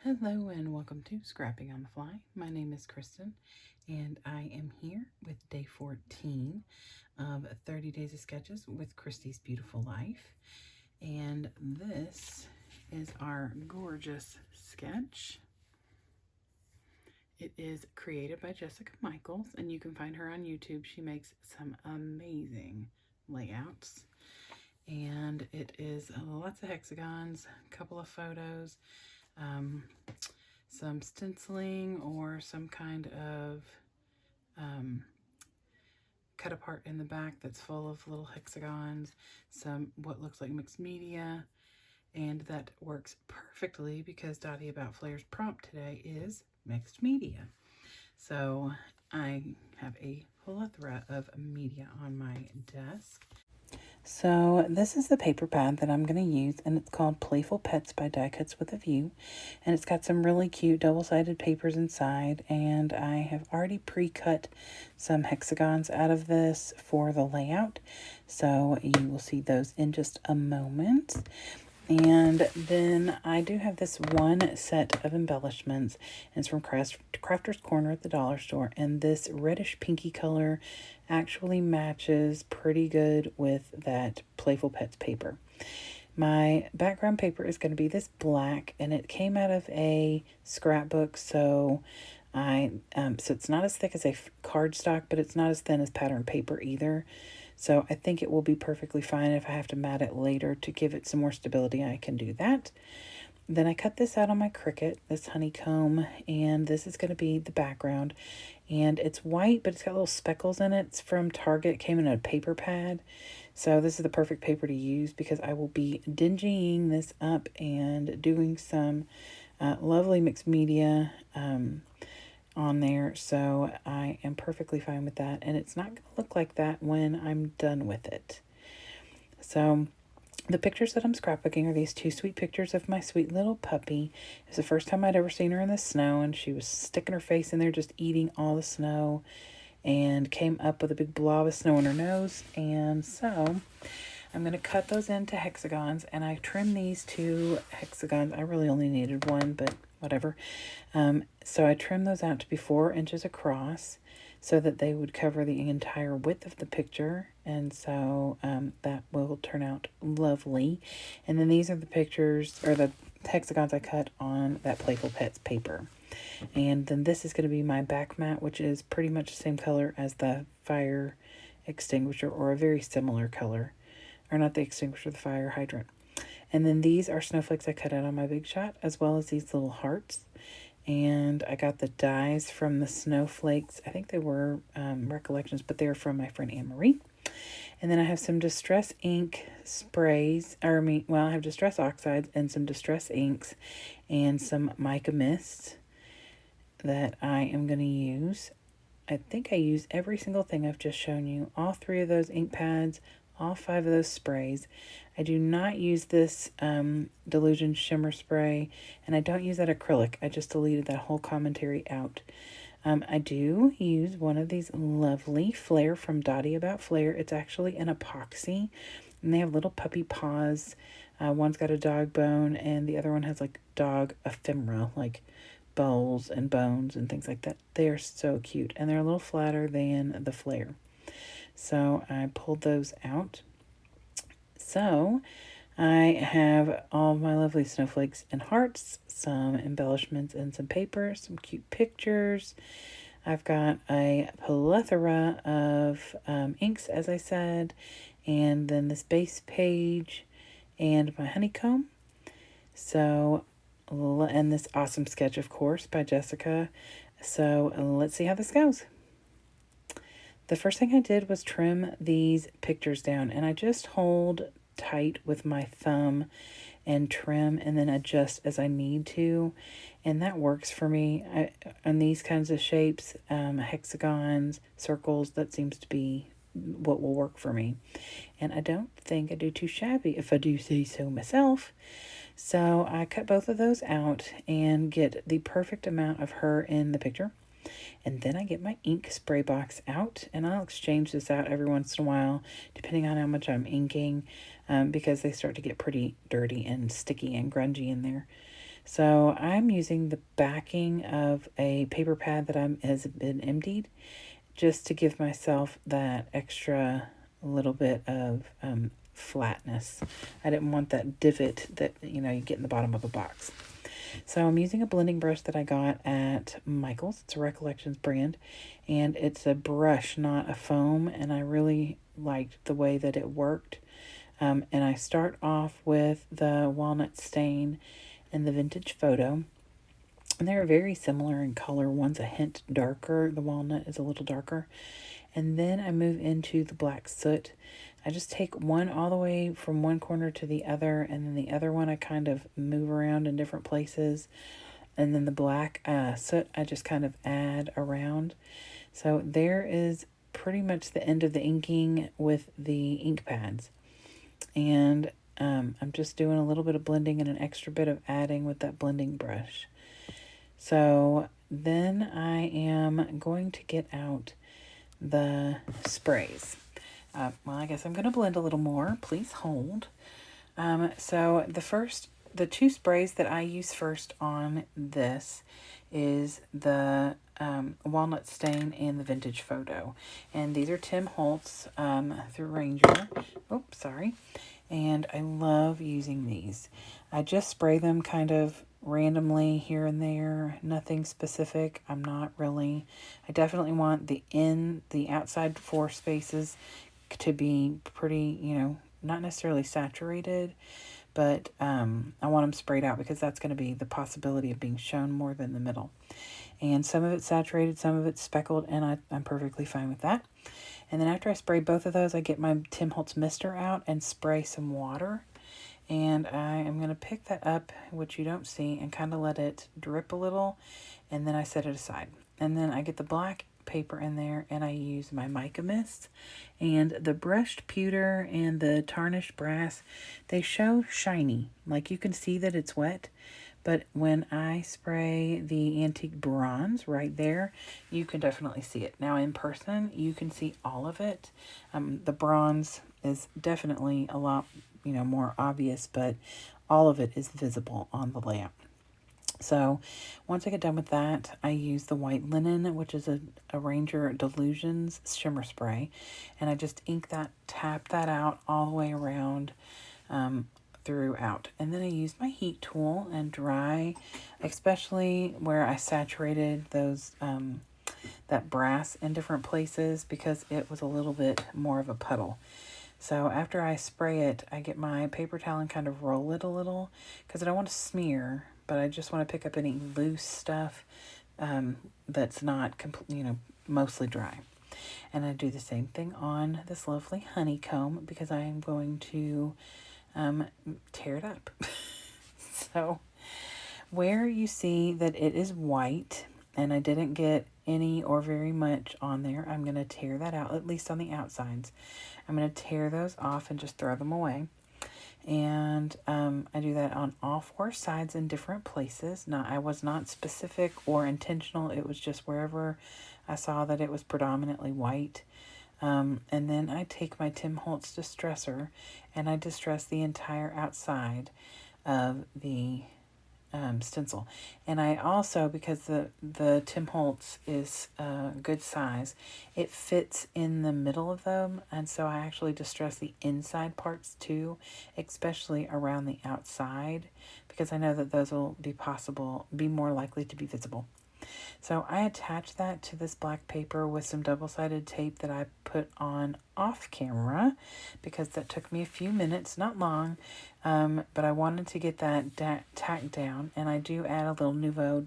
Hello and welcome to Scrapping on the Fly. My name is Kristen and I am here with day 14 of 30 Days of Sketches with Christy's Beautiful Life. And this is our gorgeous sketch. It is created by Jessica Michaels and you can find her on YouTube. She makes some amazing layouts. And it is lots of hexagons, a couple of photos, some stenciling or some kind of cut apart in the back that's full of little hexagons, some what looks like mixed media, and that works perfectly because Dottie About Flair's prompt today is mixed media. So I have a plethora of media on my desk. So this is the paper pad that I'm going to use, and it's called Playful Pets by Die Cuts with a View, and it's got some really cute double-sided papers inside, and I have already pre-cut some hexagons out of this for the layout, so you will see those in just a moment. And then I do have this one set of embellishments, and it's from Crafter's Corner at the dollar store, and this reddish pinky color actually matches pretty good with that Playful Pets paper. My background paper is going to be this black, and it came out of a scrapbook, so so it's not as thick as a cardstock, but it's not as thin as pattern paper either. So I think it will be perfectly fine. If I have to mat it later to give it some more stability, I can do that. Then I cut this out on my Cricut, this honeycomb, and this is going to be the background. And it's white, but it's got little speckles in it. It's from Target. It came in a paper pad. So this is the perfect paper to use because I will be dingying this up and doing some lovely mixed media on there, so I am perfectly fine with that, and it's not going to look like that when I'm done with it. So the pictures that I'm scrapbooking are these two sweet pictures of my sweet little puppy. It was the first time I'd ever seen her in the snow, and she was sticking her face in there just eating all the snow and came up with a big blob of snow on her nose. And so I'm going to cut those into hexagons, and I trimmed these two hexagons. I really only needed one, but whatever. So I trimmed those out to be 4 inches across so that they would cover the entire width of the picture. And so that will turn out lovely. And then these are the pictures, or the hexagons I cut on that Playful Pets paper. And then this is going to be my back mat, which is pretty much the same color as the fire extinguisher, or a very similar color. Or not the extinguisher, the fire hydrant. And then these are snowflakes I cut out on my Big Shot, as well as these little hearts. And I got the dies from the snowflakes. I think they were Recollections, but they were from my friend Anne-Marie. And then I have some Distress ink sprays, I have Distress oxides and some Distress inks and some mica mist that I am going to use. I think I use every single thing I've just shown you. All 3 of those ink pads, all 5 of those sprays. I do not use this Delusion Shimmer Spray, and I don't use that acrylic. I just deleted that whole commentary out. I do use one of these lovely Flair from Dottie About Flair. It's actually an epoxy, and they have little puppy paws. One's got a dog bone, and the other one has like dog ephemera, like bowls and bones and things like that. They're so cute, and they're a little flatter than the Flair. So I pulled those out. So I have all my lovely snowflakes and hearts, some embellishments and some paper, some cute pictures. I've got a plethora of inks, as I said, and then this base page and my honeycomb. So, and this awesome sketch, of course, by Jessica. So let's see how this goes. The first thing I did was trim these pictures down, and I just hold tight with my thumb and trim and then adjust as I need to, and that works for me. On these kinds of shapes, hexagons, circles, that seems to be what will work for me, and I don't think I do too shabby, if I do say so myself. So I cut both of those out and get the perfect amount of her in the picture. And then I get my ink spray box out, and I'll exchange this out every once in a while, depending on how much I'm inking, because they start to get pretty dirty and sticky and grungy in there. So I'm using the backing of a paper pad that has been emptied, just to give myself that extra little bit of flatness. I didn't want that divot that you get in the bottom of a box. So I'm using a blending brush that I got at Michael's. It's a Recollections brand, and it's a brush, not a foam, and I really liked the way that it worked. And I start off with the Walnut Stain and the Vintage Photo. And they're very similar in color. One's a hint darker. The walnut is a little darker. And then I move into the Black Soot. I just take one all the way from one corner to the other, and then the other one I kind of move around in different places. And then the Black Soot I just kind of add around. So there is pretty much the end of the inking with the ink pads. And I'm just doing a little bit of blending and an extra bit of adding with that blending brush. So then I am going to get out the sprays. Well, I guess I'm going to blend a little more. Please hold. So the two sprays that I use first on this is the Walnut Stain and the Vintage Photo. And these are Tim Holtz through Ranger. Oh, sorry. And I love using these. I just spray them kind of randomly here and there, nothing specific. I definitely want the outside 4 spaces to be pretty, not necessarily saturated, but I want them sprayed out because that's going to be the possibility of being shown more than the middle. And some of it's saturated, some of it's speckled, and I'm perfectly fine with that. And then after I spray both of those, I get my Tim Holtz mister out and spray some water. And I am going to pick that up, which you don't see, and kind of let it drip a little, and then I set it aside. And then I get the black paper in there, and I use my mica mist. And the brushed pewter and the tarnished brass, they show shiny. Like you can see that it's wet, but when I spray the antique bronze right there, you can definitely see it. Now in person, you can see all of it. The bronze is definitely a lot more obvious, but all of it is visible on the lamp. So once I get done with that, I use the white linen, which is a Ranger Delusions shimmer spray, and I just tap that out all the way around throughout. And then I use my heat tool and dry, especially where I saturated those that brass in different places because it was a little bit more of a puddle. So after I spray it, I get my paper towel and kind of roll it a little because I don't want to smear, but I just want to pick up any loose stuff that's not mostly dry. And I do the same thing on this lovely honeycomb because I am going to tear it up. So where you see that it is white and I didn't get any or very much on there, I'm going to tear that out, at least on the outsides. I'm going to tear those off and just throw them away. And I do that on all 4 sides in different places. I was not specific or intentional. It was just wherever I saw that it was predominantly white. And then I take my Tim Holtz Distresser and I distress the entire outside of the stencil. And I also, because the Tim Holtz is good size, it fits in the middle of them, and so I actually distress the inside parts too, especially around the outside, because I know that those will be more likely to be visible. So I attach that to this black paper with some double-sided tape that I put on off camera because that took me a few minutes, not long, but I wanted to get that tacked down, and I do add a little Nouveau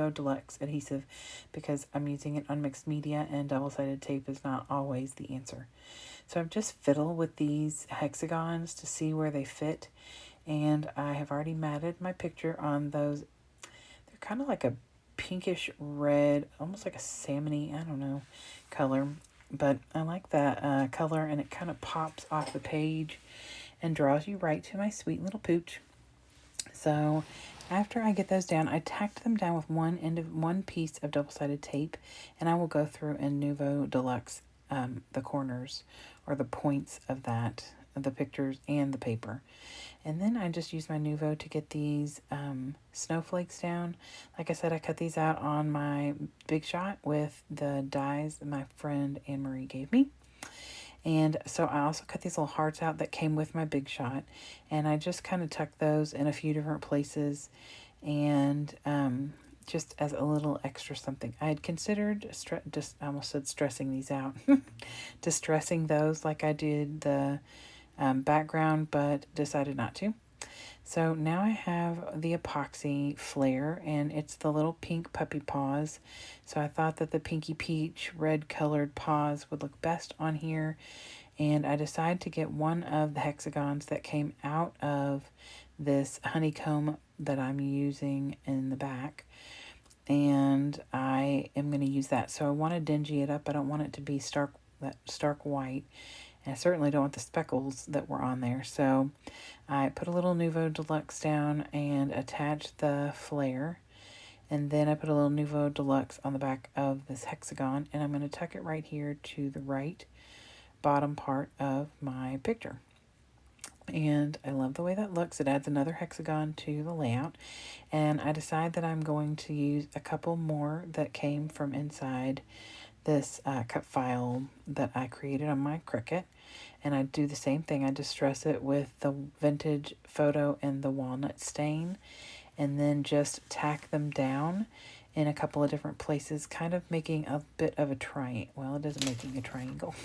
Deluxe adhesive because I'm using it on mixed media and double-sided tape is not always the answer. So I've just fiddled with these hexagons to see where they fit, and I have already matted my picture on those. They're kind of like a pinkish red, almost like a salmony, I don't know, color, but I like that color, and it kind of pops off the page and draws you right to my sweet little pooch. So after I get those down, I tacked them down with one piece of double-sided tape, and I will go through and Nouveau Deluxe the corners or the points of that the pictures and the paper. And then I just use my Nuvo to get these snowflakes down. Like I said, I cut these out on my Big Shot with the dies that my friend Anne-Marie gave me. And so I also cut these little hearts out that came with my Big Shot. And I just kind of tucked those in a few different places. And just as a little extra something. I had considered, I almost said stressing these out. Distressing those like I did the background, but decided not to. So now I have the epoxy flare, and it's the little pink puppy paws. So I thought that the pinky peach red colored paws would look best on here. And I decided to get one of the hexagons that came out of this honeycomb that I'm using in the back. And I am going to use that. So I want to dingy it up. I don't want it to be stark white. And I certainly don't want the speckles that were on there. So I put a little Nuvo Deluxe down and attached the flare. And then I put a little Nuvo Deluxe on the back of this hexagon. And I'm going to tuck it right here to the right bottom part of my picture. And I love the way that looks. It adds another hexagon to the layout. And I decide that I'm going to use a couple more that came from inside this cut file that I created on my Cricut. And I do the same thing. I distress it with the vintage photo and the walnut stain. And then just tack them down in a couple of different places, kind of making a bit of a triangle. Well, it isn't making a triangle.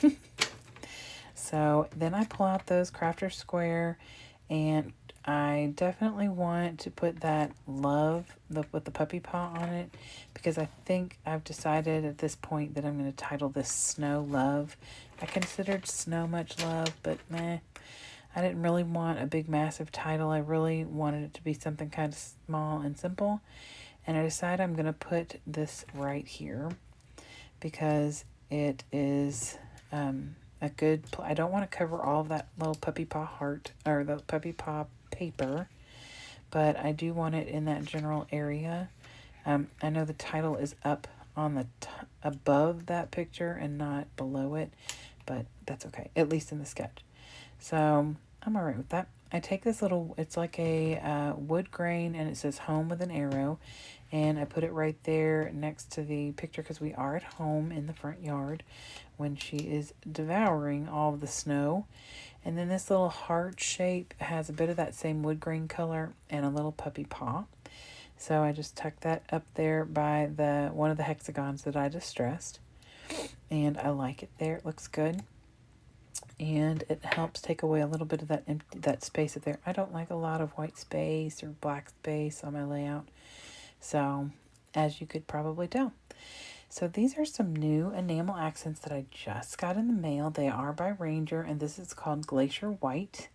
So then I pull out those Crafter Square, and I definitely want to put that love with the puppy paw on it, because I think I've decided at this point that I'm going to title this Snow Love. I considered Snow Much Love, but meh. I didn't really want a big massive title. I really wanted it to be something kind of small and simple. And I decided I'm going to put this right here because it is a good, I don't want to cover all of that little puppy paw heart or the puppy paw paper, but I do want it in that general area. I know the title is up on the above that picture and not below it, but that's okay, at least in the sketch. So I'm all right with that. I take this little, it's like a wood grain, and it says home with an arrow, and I put it right there next to the picture because we are at home in the front yard when she is devouring all of the snow. And then this little heart shape has a bit of that same wood grain color and a little puppy paw. So I just tuck that up there by one of the hexagons that I distressed, and I like it there. It looks good. And it helps take away a little bit of that space up there. I don't like a lot of white space or black space on my layout. So, as you could probably tell. So these are some new enamel accents that I just got in the mail. They are by Ranger, and this is called Glacier White.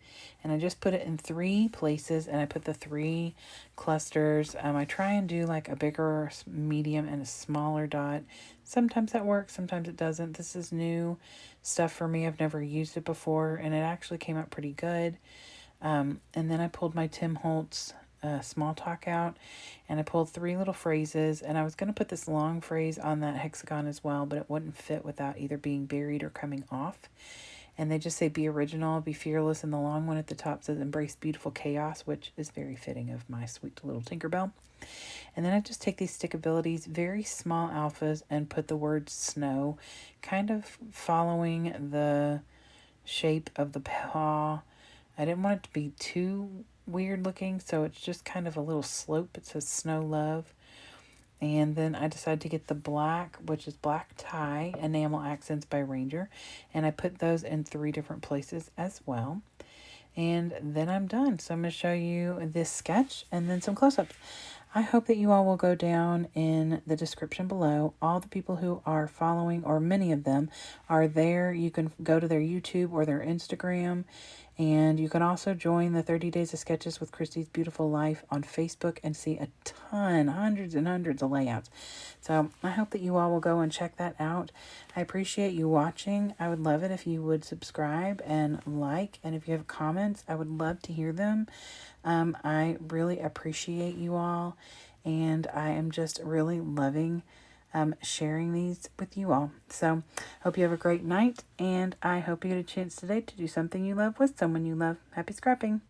And I just put it in 3 places, and I put the 3 clusters. I try and do like a bigger, medium, and a smaller dot. Sometimes that works, sometimes it doesn't. This is new stuff for me. I've never used it before, and it actually came out pretty good. And then I pulled my Tim Holtz small talk out, and I pulled 3 little phrases, and I was going to put this long phrase on that hexagon as well, but it wouldn't fit without either being buried or coming off. And they just say be original, be fearless, and the long one at the top says embrace beautiful chaos, which is very fitting of my sweet little Tinkerbell. And then I just take these stickabilities, very small alphas, and put the word snow, kind of following the shape of the paw. I didn't want it to be too weird looking, so it's just kind of a little slope. It says Snow Love. And then I decided to get the black, which is black tie enamel accents by Ranger, and I put those in 3 different places as well. And then I'm done. So I'm going to show you this sketch and then some close-ups. I hope that you all will go down in the description below. All the people who are following, or many of them, are there. You can go to their YouTube or their Instagram. And you can also join the 30 Days of Sketches with Christy's Beautiful Life on Facebook and see a ton, hundreds and hundreds of layouts. So I hope that you all will go and check that out. I appreciate you watching. I would love it if you would subscribe and like. And if you have comments, I would love to hear them. I really appreciate you all. And I am just really loving sharing these with you all. So hope you have a great night, and I hope you get a chance today to do something you love with someone you love. Happy scrapping!